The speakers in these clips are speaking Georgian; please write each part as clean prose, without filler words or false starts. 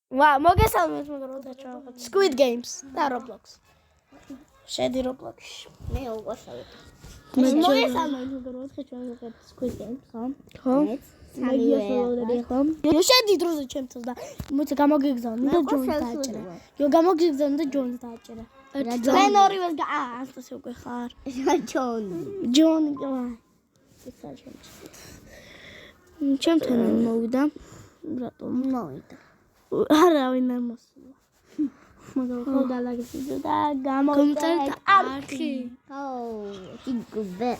მოგესალმებით მეგობრებო, ჩვენ Squid Games და Roblox. შედი Roblox-ში. მე უყვარსავ. მოგესალმებით მეგობრებო, ჩვენ ვიღებ Squid Games, ხო? ხო. სამივე ხო? შედი დროზე ჩემთვის და მოიცა გამოგიგზავნე და ჯონს დააჭერე. გამოგიგზავნე და ჯონს დააჭერე. ჩვენ ორივეს ასტას უკვე ხარ. ჯონი, ჩემთან მოვიდა. რატომ მოვიდა? არავინ არ მოსულა. მაგრამ ხო დალაგებდა და გამოვწერთ არქი. იგუბე.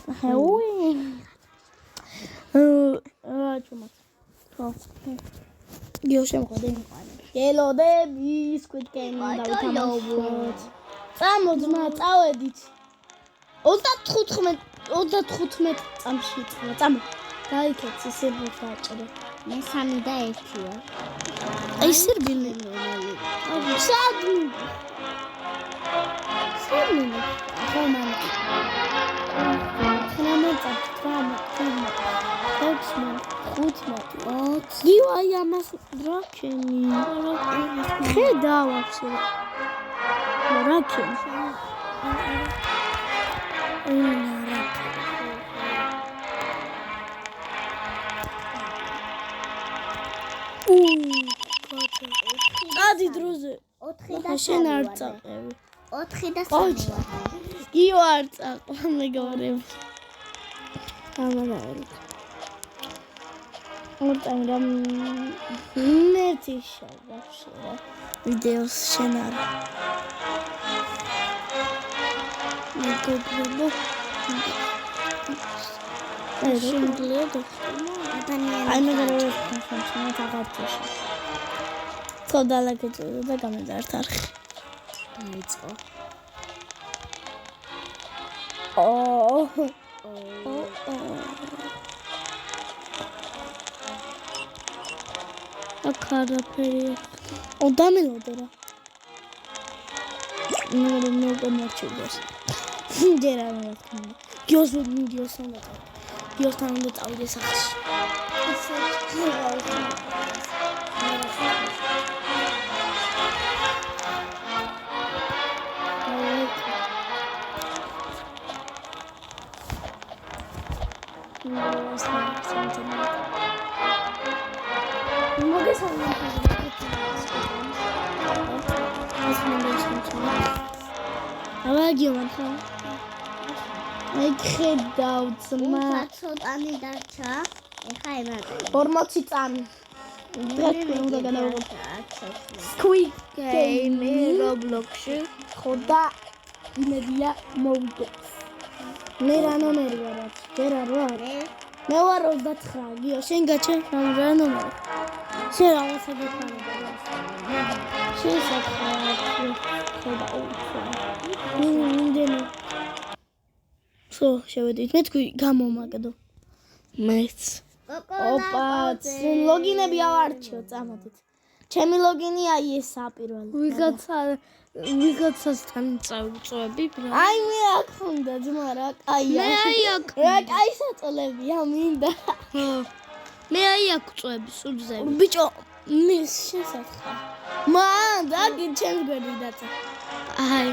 ჩუმად. ხო. გიო შემოდი. გელოდები Squid Game და ვითამაშოთ. წამოძმა, წავედით. 35 წამში წამო. გაიქეც ისე ბუთაჭრე. მე 3 და 1-ია. აი სერბილი. სადმ. ხო მან. გივა ამას დრაკენი. ხედავ ახლა. დრაკენი. გადი დროზე 4 და შენ არ წაყევი 4 და 3. გიო არ წაყვა მეგობრები ამავე ორტანგამ მეტიშა ვაფშე ვიდეოს შენ არ მეგობრებო შენ გლედო აი მეგობრებო შენ თაღატში ხო დალაგეჭო და გამედართ არხი დაიწყო. აკარაფერი დამელოდე რა ნუ გამარჩევს ჯერა რა გიოს მიდიოსთან და გიოსთან უნდა წავიდე სახლში აი ხედავ ძმა ცოტანი დარჩა. ეხა ემატა. 40 წამი. დრაკი უნდა განავიღო. Squid Game Roblox-ში ხო და იმედია მოვიდეთ. მე რა ნომერი ვარ? ჯერ არ ვარ. მე ვარ 29. გიო შენ გაჩენ რა ნომერი? შენ რაღაცა გექნება. შენ საქმე ხო და მინდენი ხო შევედით მე თქვი გამომაგდო მეც ოპა ლოგინები ავარჩიო წამოდით ჩემი ლოგინია ეს საპირველი ვიღაცასთან წავწვევი აი მე აქ ხონდა ძმა რა კაია მე აი აქ რა კაი საწოლებია მინდა მე აი აქ წვევი სულზე ბიჭო მის შესახა მან დაგი ჩემს გვერდი დაცა აი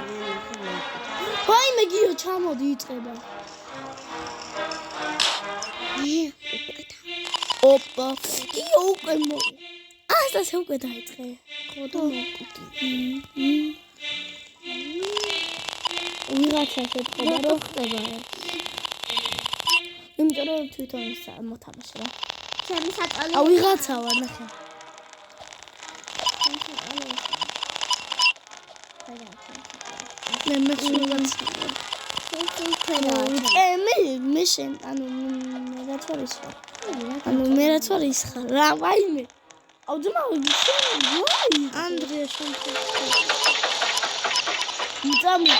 ვაი მე გიო ჩამოდი იწება ოპა გიო უკვე მო ასას უკვე დაიწყე ხო და მოკუტი ვიღაცა შეტყობა რომ ხდება იმიტომ რომ თვითონ მოთამაშე რა ჩემი საწოლი. აუ ვიღაცა ვარ ნახე მე ხულაც მე შენ ანუ მე რაც ვარ ის ხარ ანუ მე რაც ვარ ის ხარ რა ვაიმე აუ ძმა ვაი ანდრია შენ ძამი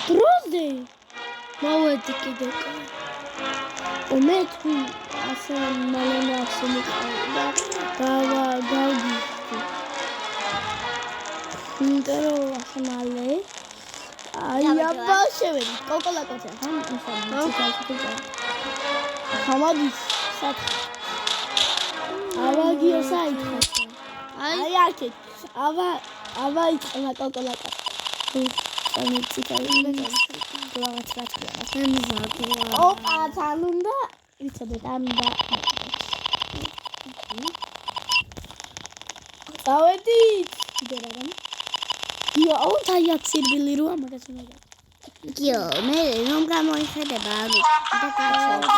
დროზე მოვედი კიდე მე თქვი ასე მალე ახსენე და გავდი ინტერო ახმალე აი აბა შევედი კოკოლაკოზე ხამადის სათხე გიო საითხო. აი აქეთ. აბა იწყება კოკოლაკა. ანუ ციტალინდა რაღაც გაწყდა. ოპა, თან უნდა იცოდეთ, ამ და დავედით. იდერაგან. გიო, აუთაიაც სირბილი როა მაგას უნდა. გიო, მე რომ გამოიხედება ანუ და კაცო.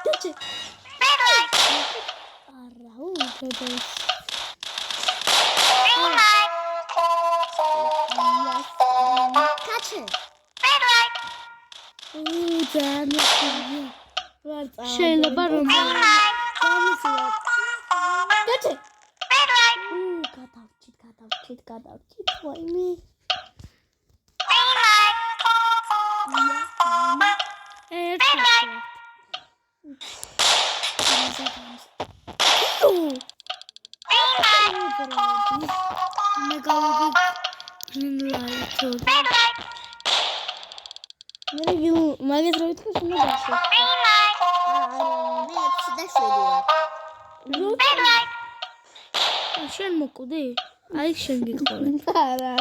დეჩი. არა, უგებელს. კაცო. შეიძლება რომ დეჩი. გადავჭით, ვაიმე. მაგეთ რო ითქოს უნდა გასო. მე შეშვიდია. შენ მოკვდი? აი შენ გიყოლე. არა.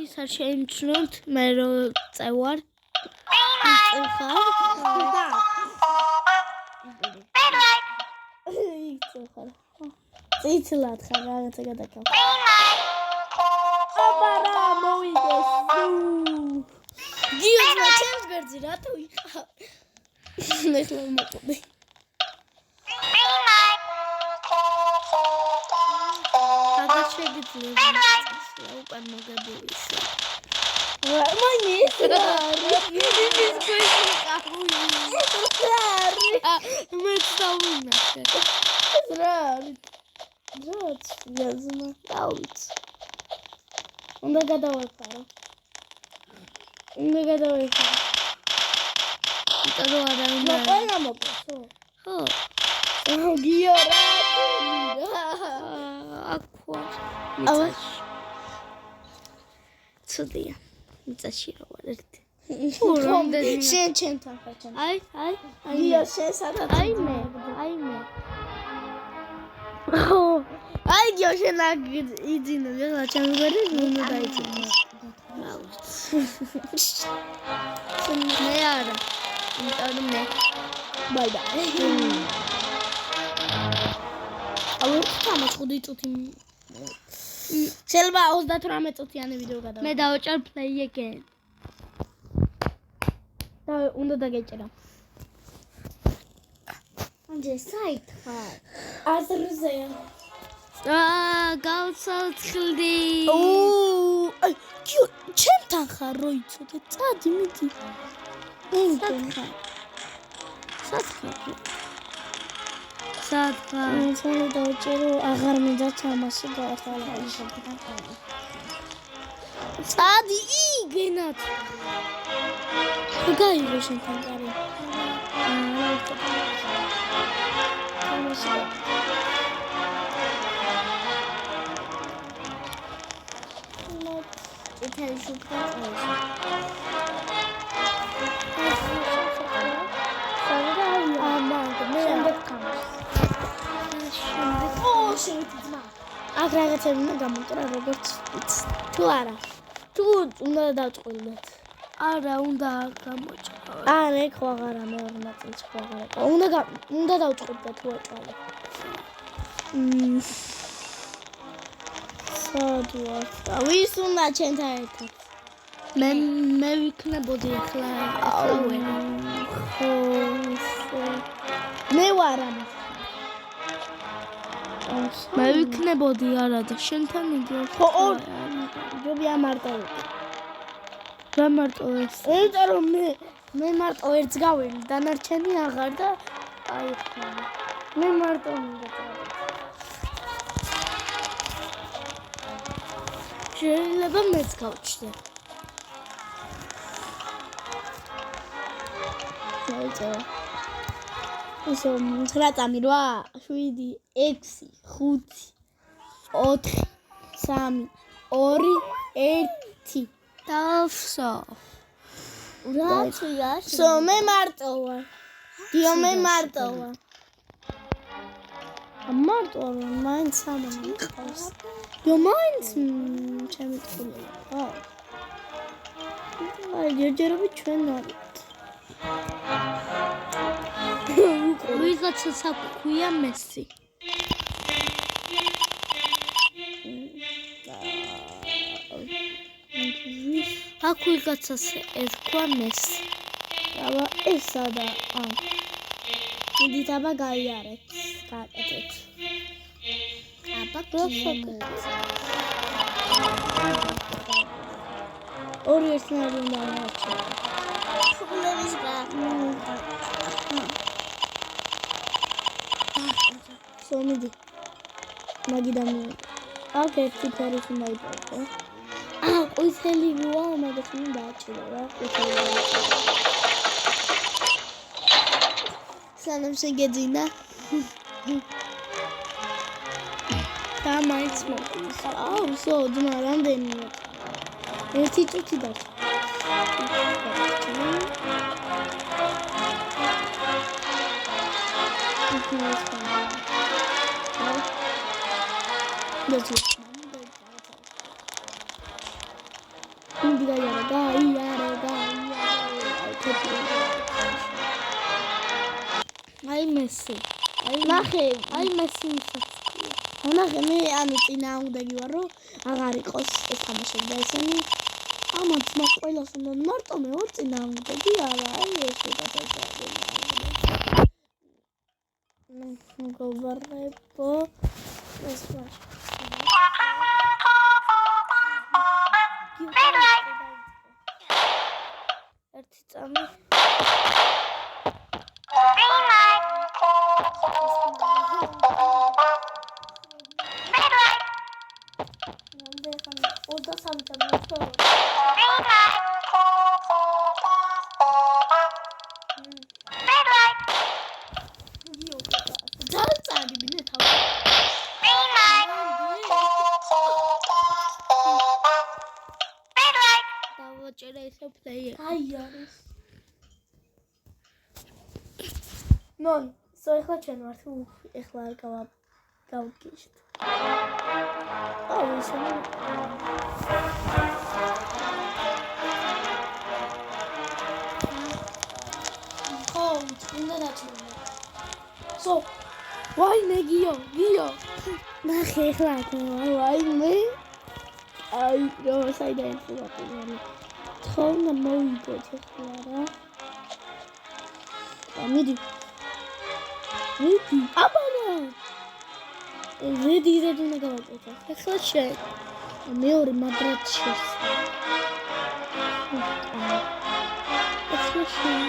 ისა შეიმჩნევთ მე რო წევარ. წიცლად ხარ რაღაცა გადაკავ. აბარა მოვიგეს. გიო ძმა ჩემს გვერდზე რატო იყავ? ნახლა მოკვდი. აბა შეგიძლია უკან მოგებული შე. მაინე მე დავუნახე. დროც გაზმა დავით. უნდა გადავეფარო. იტო არა უნდა. ყველა მოკლო. ხო. გიო რა. აქვა. ცუდია. მიწაში რა ვარ ერთი. შენ ჩემთან ხარ ჩემ. აი. გიო შენ სადაც. აი მე. აი გიო შენ იძინო, რა ჩემ გვერდი უნდა დაიძინო. მე არა. იმიტომ მე. ბაი. აუ თამაშობდი წუთი. შეიძლება 38 წუთიანი ვიდეო გადავ. მე დავაჭარ play again. და უნდა დაგეჭერა. ანჯე საით ხარ? აზრზეა. გავცოცხლდი. აი, ჩემთან ხარ რო იცოდე, წადი მიდი. სათხარ. მე დავჭერო, აღარ მინდა თამაში გაახალე. წადი იგენად. გაიგე შენთან კარი. ითელი შუქა ყავს. აქ რაღაცები უნდა გამომკრა როგორც ვიცი. თუ არა. თუ უნდა დავწყვილოთ. არა, უნდა გამოჭრა. არა, ეგ ხო აღარა მეორე ნაწილს ხო აღარა. უნდა დავწყვილოთ თუ აჭვალე. სადია. ვის უნდა ჩემთან ერთად? მე ვიქნებოდი ახლა ვენ. ხო. მე ვარ ამას. მე ვიქნებოდი არა და შენთან იგივე. ხო, ჯობია მარტო. რა მარტო ეს? იმიტომ რომ მე მარტო ერთს გაველი, დანარჩენი აღარ და აი ხა. მე მარტო მინდა. შეიძლება მეც გავჩნდე. მოიწე. ისო 9 წამი 8 7 6 5 4 3 2 1 დავსო. რაცია? სო მე მარტო ვარ. დიო მე მარტო ვარ. მარტო ვარ, მაინც სამანი ყავს. დიო მაინც ჩემი ტყუილი. აი ჯერჯერობით ჩვენ ვართ. ვიღაცას აქვს მესი. აქ ვიღაცას ერქვა მესი. აბა ესადა ან. მიდით აბა გაიარეთ. გააკეთეთ. აბა გასაკეთეთ. ორი ერთნაირი უნდა მოვაჩეროთ. ხულების სომიდი მაგიდან აქ ერთი ფერის უნდა იპოვო. ყვითელი ვია, მაგას უნდა აჭირო რა, ყვითელი. სანამ შეგეძინა. და მაინც მოკლის. ვსო, ძმა, რამდენია? ერთი წუთი დარჩა. აი მესი. ნახე, აი მესი ისეთი. ნახე, მე ანუ წინააღმდეგი ვარ, რომ აღარ იყოს ეს თამაშები და ესენი ამაც მაგ ყველას უნდა მარტო მე ვარ წინააღმდეგი, არა, აი ესე გადაგაგები. მოგაბარებო ეს ვარ. ერთი წამი ნონ, ეხლა ჩვენ ვართ, ეხლა არ გავგიშთ. ისე. ხო, უნდა დაჩვენო. სო, ვაიმე გიო. ნახე ეხლა ვაიმე. აი, რო საიდან ხდება. თხოვნა მოვიგოთ ეხლა რა. მიდი. აბანა. ზედი უნდა გავაკეთო. ეხლა შენ. მეორე მაგრად შეს. ეხლა შენ.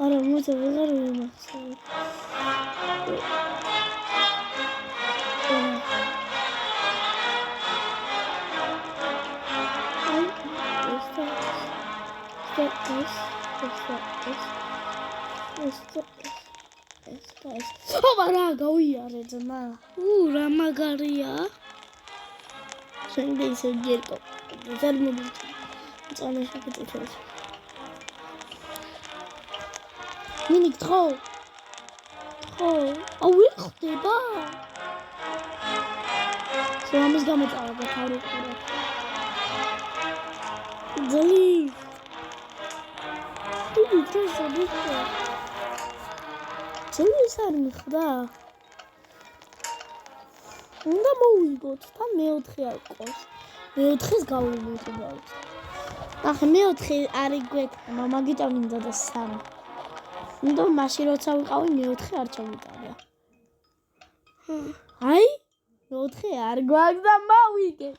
არა, მოძა ვეღარ ვიმახსოვს. რა გავიარე ძმა. რა მაგარია. შენ ისე გერკო. ზარმობი. წანა შეგეწევს. მინი გთხო. აუ ხდება. სამის გამოწავა და თავი ყურა. ძალი. ძლის არ მიხდა. უნდა მოვიგოთ და მეოთხე არ ყავს. მეოთხეს გავიგოთ უბრალოდ. ნახე მეოთხე არ იგვექნა, მაგიტომ მინდა და სამი. უნდა მაშინ როცა ვიყავი მეოთხე არ ჩავიტარია. აი მეოთხე არ გვაქვს და მოვიგე.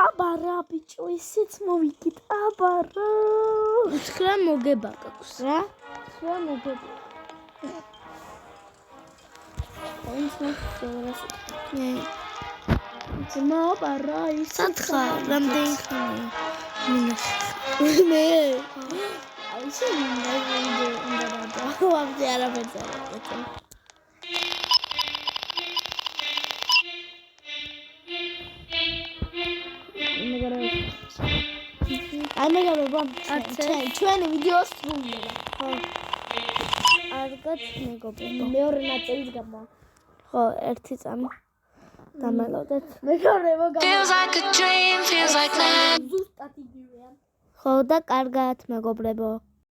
აბა რა ბიჭო ისიც მოვიგეთ. აბა რა. უთხრა მოგება გაქვს რა. უთხრა მოგება. ძმა აბა რა ის სათხა რამდენი ხანია. მე შენ უნდა არაფერს არ აკეთე. აი მეგობრებო, ჩვენი ვიდეოს სრულდება. ხო. კარგად მეგობრებო. მეორე ნაწილის გამო. ხო, ერთი წამი. დამელოდეთ. მეგობრებო, Feels like a dream, feels like that. ზუსტად იგივეა. ხო და კარგად მეგობრებო.